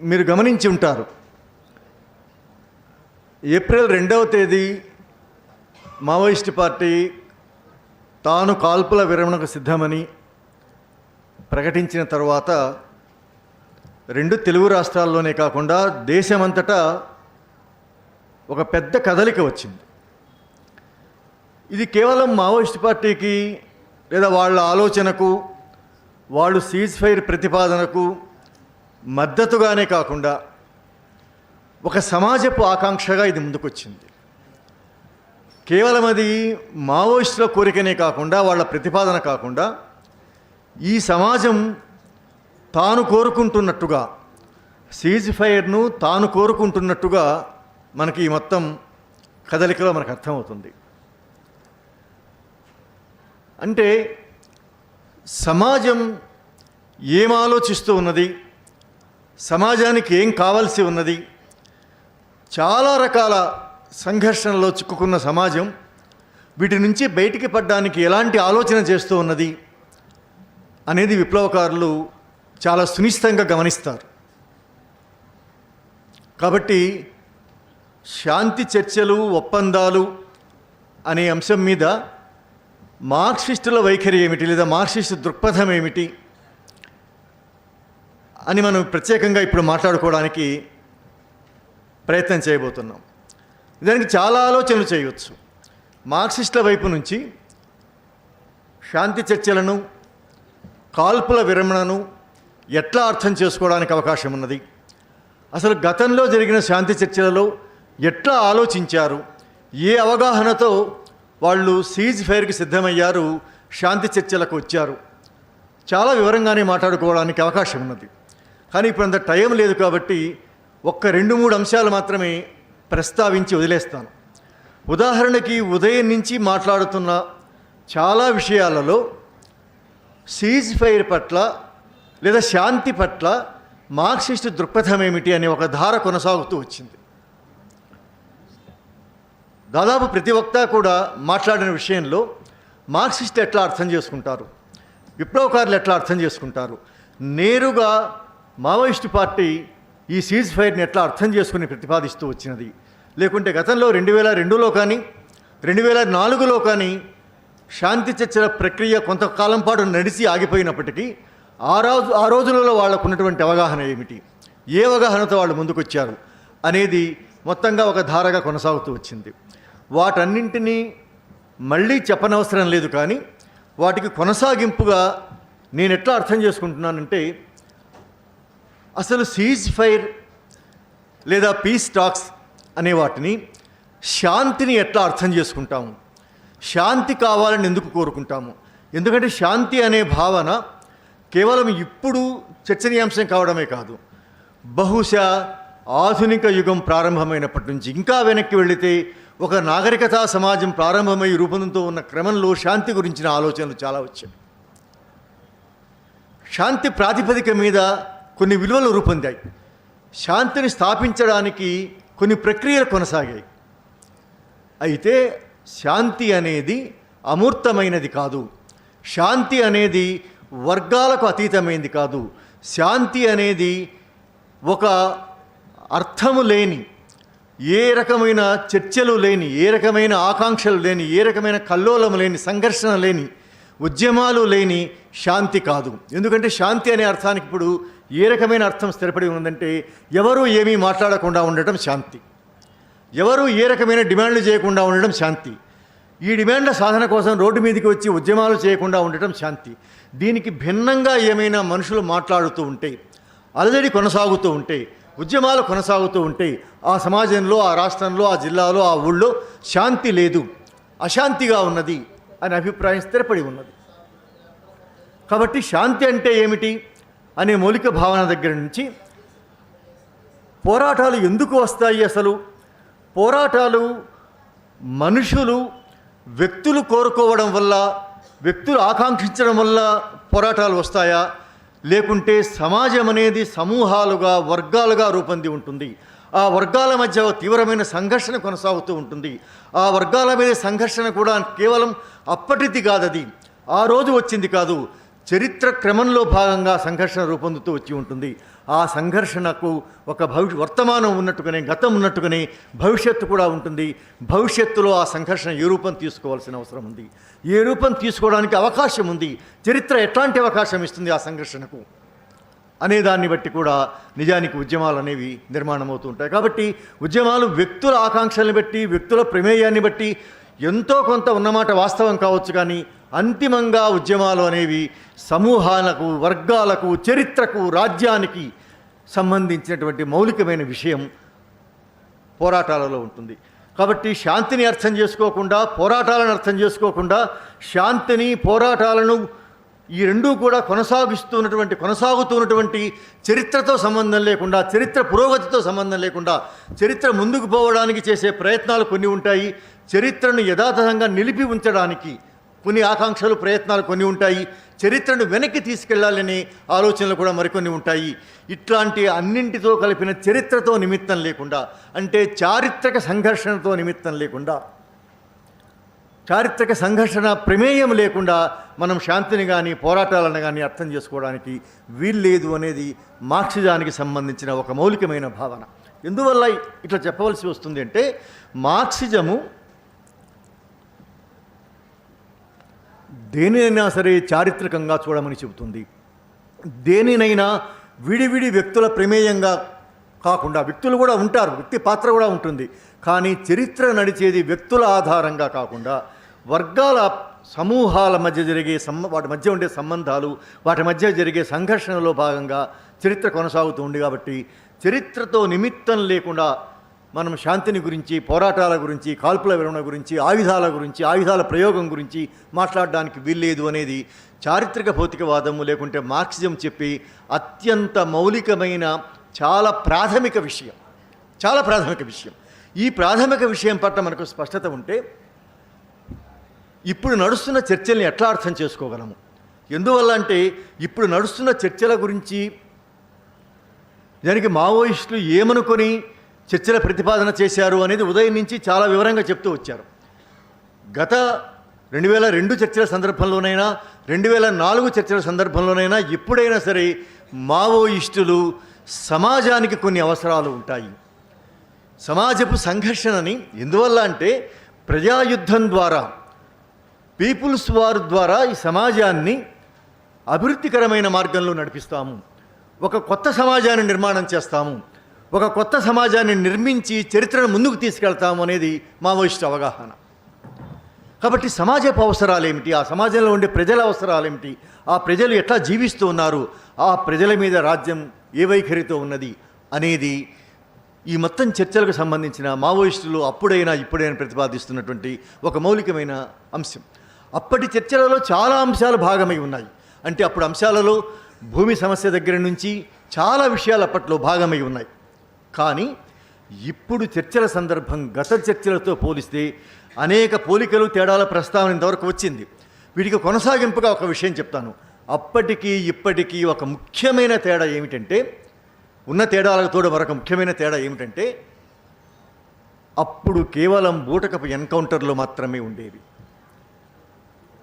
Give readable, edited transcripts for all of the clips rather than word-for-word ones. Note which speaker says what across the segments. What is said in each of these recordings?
Speaker 1: మీరు గమనించి ఉంటారు. ఏప్రిల్ 2వ తేదీ మావోయిస్టు పార్టీ తాను కాల్పుల విరమణకు సిద్ధమని ప్రకటించిన తర్వాత 2 తెలుగు రాష్ట్రాల్లోనే కాకుండా దేశమంతటా ఒక పెద్ద కదలిక వచ్చింది. ఇది కేవలం మావోయిస్టు పార్టీకి లేదా వాళ్ళ ఆలోచనకు, వాళ్ళు సీజ్ ఫైర్ ప్రతిపాదనకు మద్దతుగానే కాకుండా ఒక సమాజపు ఆకాంక్షగా ఇది ముందుకొచ్చింది. కేవలం అది మావోయిస్టుల కోరికనే కాకుండా, వాళ్ళ ప్రతిపాదన కాకుండా, ఈ సమాజం తాను కోరుకుంటున్నట్టుగా, సీజ్ ఫైర్ను తాను కోరుకుంటున్నట్టుగా మనకి ఈ మొత్తం కదలికలో మనకు అర్థమవుతుంది. అంటే సమాజం ఏం ఆలోచిస్తూ ఉన్నది, సమాజానికి ఏం కావాల్సి ఉన్నది, చాలా రకాల సంఘర్షణలో చిక్కుకున్న సమాజం వీటి నుంచి బయటికి పడడానికి ఎలాంటి ఆలోచన చేస్తూ ఉన్నది అనేది విప్లవకారులు చాలా సునిశ్చితంగా గమనిస్తారు. కాబట్టి శాంతి చర్చలు, ఒప్పందాలు అనే అంశం మీద మార్క్సిస్టుల వైఖరి ఏమిటి, లేదా మార్క్సిస్టు దృక్పథం ఏమిటి అని మనం ప్రత్యేకంగా ఇప్పుడు మాట్లాడుకోవడానికి ప్రయత్నం చేయబోతున్నాం. దానికి చాలా ఆలోచనలు చేయవచ్చు. మార్క్సిస్టుల వైపు నుంచి శాంతి చర్చలను, కాల్పుల విరమణను ఎట్లా అర్థం చేసుకోవడానికి అవకాశం ఉన్నది, అసలు గతంలో జరిగిన శాంతి చర్చలలో ఎట్లా ఆలోచించారు, ఏ అవగాహనతో వాళ్ళు సీజ్ ఫైర్కి సిద్ధమయ్యారు, శాంతి చర్చలకు వచ్చారు, చాలా వివరంగానే మాట్లాడుకోవడానికి అవకాశం ఉన్నది. కానీ ఇప్పుడు అంత టైం లేదు కాబట్టి ఒక్క 2-3 అంశాలు మాత్రమే ప్రస్తావించి వదిలేస్తాను. ఉదాహరణకి ఉదయం నుంచి మాట్లాడుతున్న చాలా విషయాలలో సీజ్ ఫైర్ పట్ల లేదా శాంతి పట్ల మార్క్సిస్టు దృక్పథం ఏమిటి అనే ఒక ధార కొనసాగుతూ వచ్చింది. దాదాపు ప్రతి వక్త కూడా మాట్లాడిన విషయంలో మార్క్సిస్టు ఎట్లా అర్థం చేసుకుంటారు, విప్లవకారులు ఎట్లా అర్థం చేసుకుంటారు, నేరుగా మావోయిస్టు పార్టీ ఈ సీజ్ ఫైర్ని ఎట్లా అర్థం చేసుకుని ప్రతిపాదిస్తూ వచ్చినది, లేకుంటే గతంలో 2002లో కానీ 2004లో కానీ శాంతి చర్చల ప్రక్రియ కొంతకాలం పాటు నడిచి ఆగిపోయినప్పటికీ ఆ రోజులలో వాళ్ళకు ఉన్నటువంటి అవగాహన ఏమిటి, ఏ అవగాహనతో వాళ్ళు ముందుకొచ్చారు అనేది మొత్తంగా ఒక ధారగా కొనసాగుతూ వచ్చింది. వాటన్నింటినీ మళ్ళీ చెప్పనవసరం లేదు. కానీ వాటికి కొనసాగింపుగా నేను ఎట్లా అర్థం చేసుకుంటున్నానంటే, అసలు సీజ్ ఫైర్ లేదా పీస్ టాక్స్ అనే వాటిని, శాంతిని ఎట్లా అర్థం చేసుకుంటాము, శాంతి కావాలని ఎందుకు కోరుకుంటాము, ఎందుకంటే శాంతి అనే భావన కేవలం ఇప్పుడు చర్చనీయాంశం కావడమే కాదు, బహుశా ఆధునిక యుగం ప్రారంభమైనప్పటి నుంచి ఇంకా వెనక్కి వెళితే ఒక నాగరికతా సమాజం ప్రారంభమై రూపొందుతూ ఉన్న క్రమంలో శాంతి గురించిన ఆలోచనలు చాలా వచ్చాయి. శాంతి ప్రాతిపదిక మీద కొన్ని విలువలు రూపొందాయి. శాంతిని స్థాపించడానికి కొన్ని ప్రక్రియలు కొనసాగాయి. అయితే శాంతి అనేది అమూర్తమైనది కాదు, శాంతి అనేది వర్గాలకు అతీతమైనది కాదు, శాంతి అనేది ఒక అర్థము లేని, ఏ రకమైన చర్చలు లేని, ఏ రకమైన ఆకాంక్షలు లేని, ఏ రకమైన కల్లోలం లేని, సంఘర్షణ లేని, ఉద్యమాలు లేని శాంతి కాదు. ఎందుకంటే శాంతి అనే అర్థానికి ఇప్పుడు ఏ రకమైన అర్థం స్థిరపడి ఉందంటే, ఎవరూ ఏమీ మాట్లాడకుండా ఉండటం శాంతి, ఎవరూ ఏ రకమైన డిమాండ్లు చేయకుండా ఉండటం శాంతి, ఈ డిమాండ్ల సాధన కోసం రోడ్డు మీదకి వచ్చి ఉద్యమాలు చేయకుండా ఉండటం శాంతి. దీనికి భిన్నంగా ఏమైనా మనుషులు మాట్లాడుతూ ఉంటే, అలజడి కొనసాగుతూ ఉంటే, ఉద్యమాలు కొనసాగుతూ ఉంటే, ఆ సమాజంలో, ఆ రాష్ట్రంలో, ఆ జిల్లాలో, ఆ ఊళ్ళో శాంతి లేదు, అశాంతిగా ఉన్నది అనే అభిప్రాయం స్థిరపడి ఉన్నది. కాబట్టి శాంతి అంటే ఏమిటి అనే మౌలిక భావన దగ్గర నుంచి పోరాటాలు ఎందుకు వస్తాయి, అసలు పోరాటాలు మనుషులు, వ్యక్తులు కోరుకోవడం వల్ల, వ్యక్తులు ఆకాంక్షించడం వల్ల పోరాటాలు వస్తాయా, లేకుంటే సమాజం అనేది సమూహాలుగా, వర్గాలుగా రూపొంది ఉంటుంది, ఆ వర్గాల మధ్య తీవ్రమైన సంఘర్షణ కొనసాగుతూ ఉంటుంది, ఆ వర్గాల మీద సంఘర్షణ కూడా కేవలం అప్పటిది కాదు, అది ఆ రోజు వచ్చింది కాదు, చరిత్ర క్రమంలో భాగంగా సంఘర్షణ రూపొందుతూ వచ్చి ఉంటుంది. ఆ సంఘర్షణకు ఒక వర్తమానం ఉన్నట్టుగానే, గతం ఉన్నట్టుగానే భవిష్యత్తు కూడా ఉంటుంది. భవిష్యత్తులో ఆ సంఘర్షణ ఏ రూపం తీసుకోవాల్సిన అవసరం ఉంది, ఏ రూపం తీసుకోవడానికి అవకాశం ఉంది, చరిత్ర ఎట్లాంటి అవకాశం ఇస్తుంది ఆ సంఘర్షణకు అనే దాన్ని బట్టి కూడా నిజానికి ఉద్యమాలు అనేవి నిర్మాణం అవుతూ ఉంటాయి. కాబట్టి ఉద్యమాలు వ్యక్తుల ఆకాంక్షలను బట్టి, వ్యక్తుల ప్రమేయాన్ని బట్టి ఎంతో కొంత ఉన్నమాట వాస్తవం కావచ్చు, కానీ అంతిమంగా ఉద్యమాలు అనేవి సమూహాలకు, వర్గాలకు, చరిత్రకు, రాజ్యానికి సంబంధించినటువంటి మౌలికమైన విషయం పోరాటాలలో ఉంటుంది. కాబట్టి శాంతిని అర్థం చేసుకోకుండా, పోరాటాలను అర్థం చేసుకోకుండా, శాంతిని, పోరాటాలను ఈ రెండూ కూడా కొనసాగుతున్నటువంటి చరిత్రతో సంబంధం లేకుండా, చరిత్ర పురోగతితో సంబంధం లేకుండా, చరిత్ర ముందుకు పోవడానికి చేసే ప్రయత్నాలు కొన్ని ఉంటాయి. చరిత్రను యథాతథంగా నిలిపి ఉంచడానికి కొన్ని ఆకాంక్షలు, ప్రయత్నాలు కొన్ని ఉంటాయి. చరిత్రను వెనక్కి తీసుకెళ్లాలనే ఆలోచనలు కూడా మరికొన్ని ఉంటాయి. ఇట్లాంటి అన్నింటితో కలిపిన చరిత్రతో నిమిత్తం లేకుండా, అంటే చారిత్రక సంఘర్షణతో నిమిత్తం లేకుండా, చారిత్రక సంఘర్షణ ప్రమేయం లేకుండా మనం శాంతిని కానీ, పోరాటాలను కానీ అర్థం చేసుకోవడానికి వీల్లేదు అనేది మార్క్సిజానికి సంబంధించిన ఒక మౌలికమైన భావన. ఎందువల్ల ఇట్లా చెప్పవలసి వస్తుంది అంటే, మార్క్సిజము దేనినైనా సరే చారిత్రకంగా చూడమని చెబుతుంది. దేనినైనా విడివిడి వ్యక్తుల ప్రమేయంగా కాకుండా, వ్యక్తులు కూడా ఉంటారు, వ్యక్తి పాత్ర కూడా ఉంటుంది, కానీ చరిత్ర నడిచేది వ్యక్తుల ఆధారంగా కాకుండా వర్గాల, సమూహాల మధ్య జరిగే వాటి మధ్య ఉండే సంబంధాలు, వాటి మధ్య జరిగే సంఘర్షణలో భాగంగా చరిత్ర కొనసాగుతూ ఉంది. కాబట్టి చరిత్రతో నిమిత్తం లేకుండా మనం శాంతిని గురించి, పోరాటాల గురించి, కాల్పుల విరమణ గురించి, ఆయుధాల గురించి, ఆయుధాల ప్రయోగం గురించి మాట్లాడడానికి వీల్లేదు అనేది చారిత్రక భౌతికవాదము, లేకుంటే మార్క్సిజం చెప్పి అత్యంత మౌలికమైన చాలా ప్రాథమిక విషయం. ఈ ప్రాథమిక విషయం పట్ల మనకు స్పష్టత ఉంటే ఇప్పుడు నడుస్తున్న చర్చల్ని ఎట్లా అర్థం చేసుకోగలము? ఎందువల్ల అంటే, ఇప్పుడు నడుస్తున్న చర్చల గురించి దానికి మావోయిస్టులు ఏమనుకొని చర్చల ప్రతిపాదన చేశారు అనేది ఉదయం నుంచి చాలా వివరంగా చెప్తూ వచ్చారు. గత 2002 చర్చల సందర్భంలోనైనా, 2004 చర్చల సందర్భంలోనైనా, ఎప్పుడైనా సరే మావోయిస్టులు సమాజానికి కొన్ని అవసరాలు ఉంటాయి. సమాజపు సంఘర్షణని ఎందువల్ల అంటే, ప్రజాయుద్ధం ద్వారా, పీపుల్స్ వార్ ద్వారా ఈ సమాజాన్ని అభివృద్ధికరమైన మార్గంలో నడిపిస్తాము, ఒక కొత్త సమాజాన్ని నిర్మాణం చేస్తాము, ఒక కొత్త సమాజాన్ని నిర్మించి చరిత్రను ముందుకు తీసుకెళ్తాము అనేది మావోయిస్టు అవగాహన. కాబట్టి సమాజపు అవసరాలు ఏమిటి, ఆ సమాజంలో ఉండే ప్రజల అవసరాలు ఏమిటి, ఆ ప్రజలు ఎట్లా జీవిస్తూ ఉన్నారు, ఆ ప్రజల మీద రాజ్యం ఏ వైఖరితో ఉన్నది అనేది ఈ మొత్తం చర్చలకు సంబంధించిన మావోయిస్టులు అప్పుడైనా ఇప్పుడైనా ప్రతిపాదిస్తున్నటువంటి ఒక మౌలికమైన అంశం. అప్పటి చర్చలలో చాలా అంశాలు భాగమై ఉన్నాయి. అంటే అప్పుడు అంశాలలో భూమి సమస్య దగ్గర నుంచి చాలా విషయాలు అప్పట్లో భాగమై ఉన్నాయి. కానీ ఇప్పుడు చర్చల సందర్భం గత చర్చలతో పోలిస్తే అనేక పోలికలు, తేడాల ప్రస్తావన ఇంతవరకు వచ్చింది. వీటికి కొనసాగింపుగా ఒక విషయం చెప్తాను. అప్పటికి ఇప్పటికీ ఒక ముఖ్యమైన తేడా ఏమిటంటే, ఉన్న తేడాలకు తోడు మరొక ముఖ్యమైన తేడా ఏమిటంటే, అప్పుడు కేవలం బూటకపు ఎన్కౌంటర్లు మాత్రమే ఉండేవి.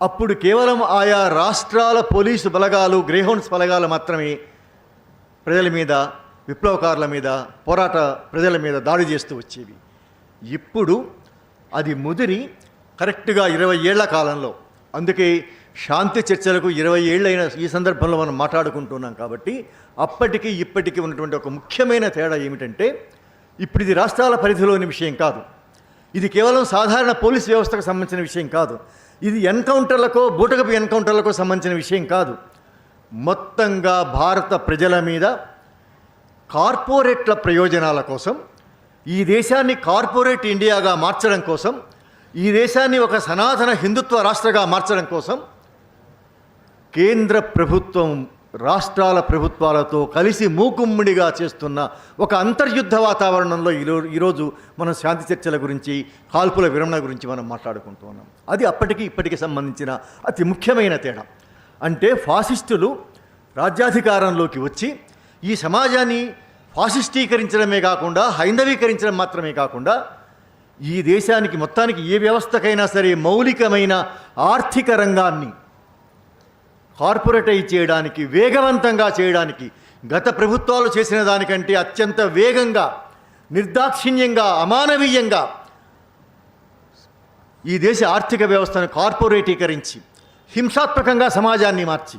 Speaker 1: అప్పుడు కేవలం ఆయా రాష్ట్రాల పోలీసు బలగాలు, గ్రేహౌండ్స్ బలగాలు మాత్రమే ప్రజల మీద, విప్లవకారుల మీద, పోరాట ప్రజల మీద దాడి చేస్తూ వచ్చేవి. ఇప్పుడు అది ముదిరి కరెక్ట్గా 20 ఏళ్ల కాలంలో, అందుకే శాంతి చర్చలకు 20 ఏళ్ళైన ఈ సందర్భంలో మనం మాట్లాడుకుంటున్నాం. కాబట్టి అప్పటికి ఇప్పటికీ ఉన్నటువంటి ఒక ముఖ్యమైన తేడా ఏమిటంటే, ఇప్పుడు ఇది రాష్ట్రాల పరిధిలోని విషయం కాదు, ఇది కేవలం సాధారణ పోలీస్ వ్యవస్థకు సంబంధించిన విషయం కాదు, ఇది ఎన్కౌంటర్లకో, బూటకపు ఎన్కౌంటర్లకో సంబంధించిన విషయం కాదు. మొత్తంగా భారత ప్రజల మీద కార్పొరేట్ల ప్రయోజనాల కోసం, ఈ దేశాన్ని కార్పొరేట్ ఇండియాగా మార్చడం కోసం, ఈ దేశాన్ని ఒక సనాతన హిందుత్వ రాష్ట్రంగా మార్చడం కోసం కేంద్ర ప్రభుత్వం రాష్ట్రాల ప్రభుత్వాలతో కలిసి మూకుమ్మడిగా చేస్తున్న ఒక అంతర్యుద్ధ వాతావరణంలో ఈరోజు మనం శాంతి చర్చల గురించి, కాల్పుల విరమణ గురించి మనం మాట్లాడుకుంటూ ఉన్నాం. అది అప్పటికి ఇప్పటికి సంబంధించిన అతి ముఖ్యమైన తేడా. అంటే ఫాసిస్టులు రాజ్యాధికారంలోకి వచ్చి ఈ సమాజాన్ని ఫాసిస్టీకరించడమే కాకుండా, హైందవీకరించడం మాత్రమే కాకుండా, ఈ దేశానికి మొత్తానికి ఏ వ్యవస్థకైనా సరే మౌలికమైన ఆర్థిక రంగాన్ని, కార్పొరేటైజ్ చేయడానికి, వేగవంతంగా చేయడానికి గత ప్రభుత్వాలు చేసిన దానికంటే అత్యంత వేగంగా, నిర్దాక్షిణ్యంగా, అమానవీయంగా ఈ దేశ ఆర్థిక వ్యవస్థను కార్పొరేటీకరించి హింసాత్మకంగా సమాజాన్ని మార్చి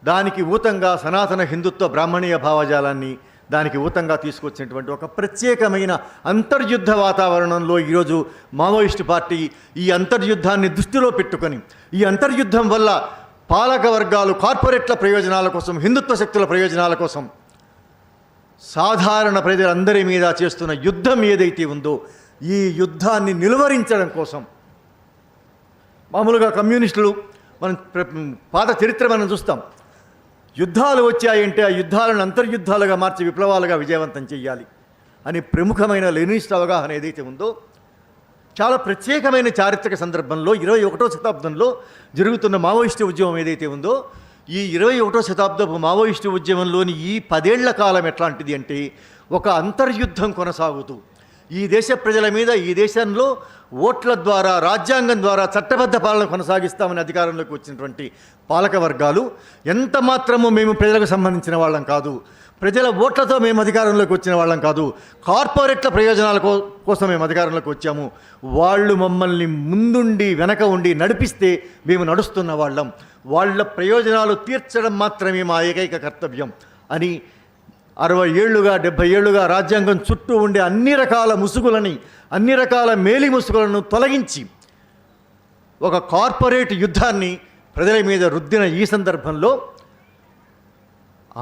Speaker 1: దానికి ఊతంగా సనాతన హిందుత్వ బ్రాహ్మణీయ భావజాలాన్ని దానికి ఊతంగా తీసుకొచ్చినటువంటి ఒక ప్రత్యేకమైన అంతర్యుద్ధ వాతావరణంలో ఈరోజు మావోయిస్టు పార్టీ ఈ అంతర్యుద్ధాన్ని దృష్టిలో పెట్టుకొని, ఈ అంతర్యుద్ధం వల్ల పాలక వర్గాలు కార్పొరేట్ల ప్రయోజనాల కోసం, హిందుత్వ శక్తుల ప్రయోజనాల కోసం సాధారణ ప్రజలందరి మీద చేస్తున్న యుద్ధం ఏదైతే ఉందో ఈ యుద్ధాన్ని నిలువరించడం కోసం, మామూలుగా కమ్యూనిస్టులు మనం పాత చరిత్ర మనం చూస్తాం, యుద్ధాలు వచ్చాయంటే ఆ యుద్ధాలను అంతర్యుద్ధాలుగా మార్చి విప్లవాలుగా విజయవంతం చేయాలి అని ప్రముఖమైన లెనినిస్ట్ అవగాహన ఏదైతే ఉందో, చాలా ప్రత్యేకమైన చారిత్రక సందర్భంలో 21వ శతాబ్దంలో జరుగుతున్న మావోయిస్టు ఉద్యమం ఏదైతే ఉందో, ఈ 21వ శతాబ్దపు మావోయిస్టు ఉద్యమంలోని ఈ 10 ఏళ్ల కాలం ఎట్లాంటిది అంటే ఒక అంతర్యుద్ధం కొనసాగుతూ ఈ దేశ ప్రజల మీద, ఈ దేశంలో ఓట్ల ద్వారా, రాజ్యాంగం ద్వారా చట్టబద్ధ పాలన కొనసాగిస్తామని అధికారంలోకి వచ్చినటువంటి పాలక వర్గాలు ఎంత మాత్రము మేము ప్రజలకు సంబంధించిన వాళ్ళం కాదు, ప్రజల ఓట్లతో మేము అధికారంలోకి వచ్చిన వాళ్ళం కాదు, కార్పొరేట్ల ప్రయోజనాల కోసం మేము అధికారంలోకి వచ్చాము, వాళ్ళు మమ్మల్ని ముందుండి వెనక ఉండి నడిపిస్తే మేము నడుస్తున్న వాళ్ళం, వాళ్ళ ప్రయోజనాలు తీర్చడం మాత్రమే మా ఏకైక కర్తవ్యం అని 60 ఏళ్లుగా 70 ఏళ్లుగా రాజ్యాంగం చుట్టూ ఉండే అన్ని రకాల ముసుగులని, అన్ని రకాల మేలి ముసుగులను తొలగించి ఒక కార్పొరేట్ యుద్ధాన్ని ప్రజల మీద రుద్దిన ఈ సందర్భంలో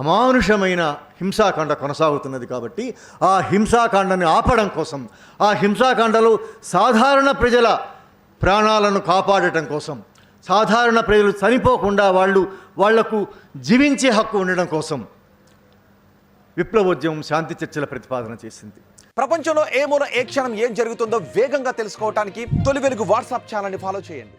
Speaker 1: అమానుషమైన హింసాకాండ కొనసాగుతున్నది. కాబట్టి ఆ హింసాకాండని ఆపడం కోసం, ఆ హింసాకాండలో సాధారణ ప్రజల ప్రాణాలను కాపాడటం కోసం, సాధారణ ప్రజలు చనిపోకుండా వాళ్లకు జీవించే హక్కు ఉండడం కోసం విప్లవోద్యమం శాంతి చర్చల ప్రతిపాదన చేసింది.
Speaker 2: ప్రపంచంలో ఏ మూల ఏ క్షణం ఏం జరుగుతుందో వేగంగా తెలుసుకోవడానికి తొలి వెలుగు వాట్సాప్ ఛానల్ని ఫాలో చేయండి.